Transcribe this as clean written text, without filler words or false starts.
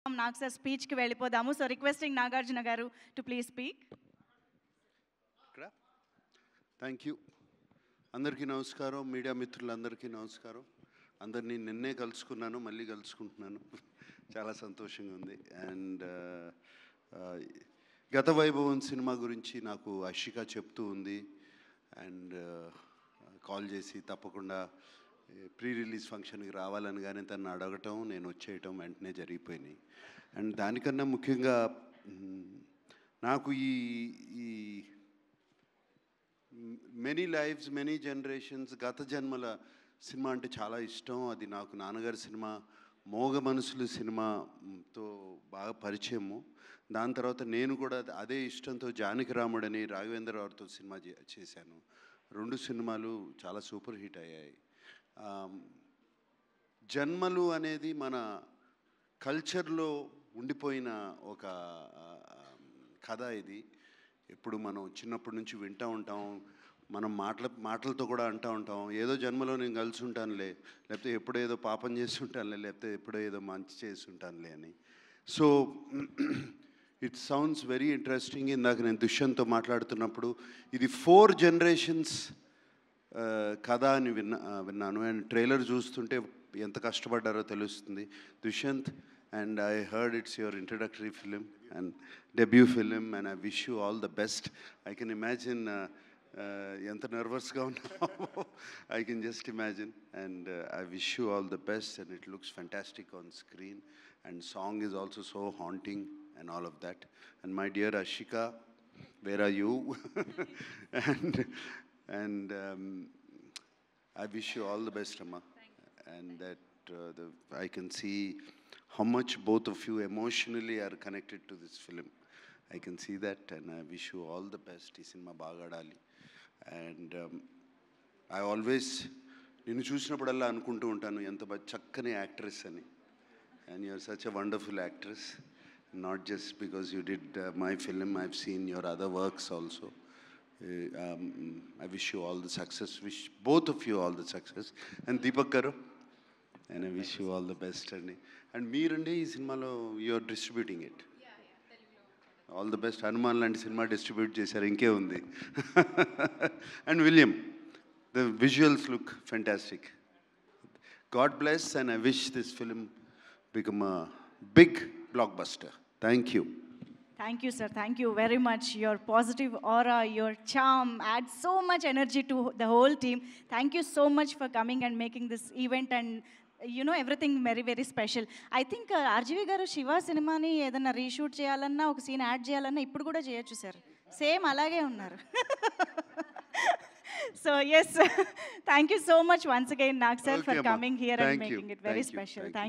నాకు సార్ స్పీచ్కి వెళ్ళిపోదాము. So requesting Nagarjuna గారు to please speak. Thank you. అందరికీ నమస్కారం, మీడియా మిత్రులందరికీ నమస్కారం. అందరినీ నిన్నే కలుసుకున్నాను, మళ్ళీ కలుసుకుంటున్నాను. చాలా సంతోషంగా ఉంది. అండ్ గత వైభవం సినిమా గురించి నాకు అషిక చెప్తూ ఉంది. అండ్ కాల్ చేసి తప్పకుండా ప్రీ రిలీజ్ ఫంక్షన్కి రావాలని కానీ తను అడగటం, నేను వచ్చేయటం వెంటనే జరిగిపోయినాయి. అండ్ దానికన్నా ముఖ్యంగా నాకు ఈ మెనీ లైఫ్స్ మెనీ జనరేషన్స్ గత జన్మల సినిమా అంటే చాలా ఇష్టం. అది నాకు నాన్నగారి సినిమా మోగ మనసులు సినిమాతో బాగా పరిచయము. దాని తర్వాత నేను కూడా అదే ఇష్టంతో జానకి రాముడని రాఘవేంద్రరావుతో సినిమా చేశాను. 2 సినిమాలు చాలా సూపర్ హిట్ అయ్యాయి. జన్మలు అనేది మన కల్చర్లో ఉండిపోయిన ఒక కథ. ఇది ఎప్పుడు మనం చిన్నప్పటి నుంచి వింటూ ఉంటాం. మనం మాటలతో కూడా అంటూ ఉంటాం, ఏదో జన్మలో నేను కలిసి ఉంటానులే, లేకపోతే ఎప్పుడో ఏదో పాపం చేసి ఉంటానులే, లేకపోతే ఎప్పుడో ఏదో మంచి చేసి ఉంటానులే అని. So it sounds very interesting. ఇందాక నేను దుష్యంత్తో మాట్లాడుతున్నప్పుడు ఇది 4 generations కథ అని విన్నాను. అండ్ ట్రైలర్ చూస్తుంటే ఎంత కష్టపడ్డారో తెలుస్తుంది. Dushyant, and I heard it's your introductory film and debut film, and I wish you all the best. I can imagine ఎంత నర్వస్గా ఉన్నావు. I can just imagine, and I wish you all the best, and it looks fantastic on screen, and song is also so haunting and all of that. And my dear Ashika, where are you? and I wish you all the best, Amma. And that I can see how much both of you emotionally are connected to this film. I can see that, and I wish you all the best. Ee cinema baga adali. And I always ninnu chusinappudalla anukuntu untanu enta chakkani actress ani. And you are such a wonderful actress, not just because you did my film. I've seen your other works also. I wish you all the success. Wish both of you all the success. And Deepak garu, and I wish you all the best. And మీరండి ఈ సినిమాలో you are distributing it. All the best. Hanuman లాంటి cinema distribute చేశారు, ఇంకే ఉంది. And William, the visuals look fantastic. God bless, and I wish this film become a big blockbuster. Thank you. Thank you, sir. Thank you very much. Your positive aura, your charm adds so much energy to the whole team. Thank you so much for coming and making this event and everything very, very special. I think RGV garu Shiva సినిమాని ఏదైనా reshoot చేయాలన్నా, ఒక scene add చేయాలన్నా ఇప్పుడు కూడా చేయొచ్చు sir. Same అలాగే ఉన్నారు. So yes, thank you so much once again, Nag sir, for coming here and making it very special. Thank you.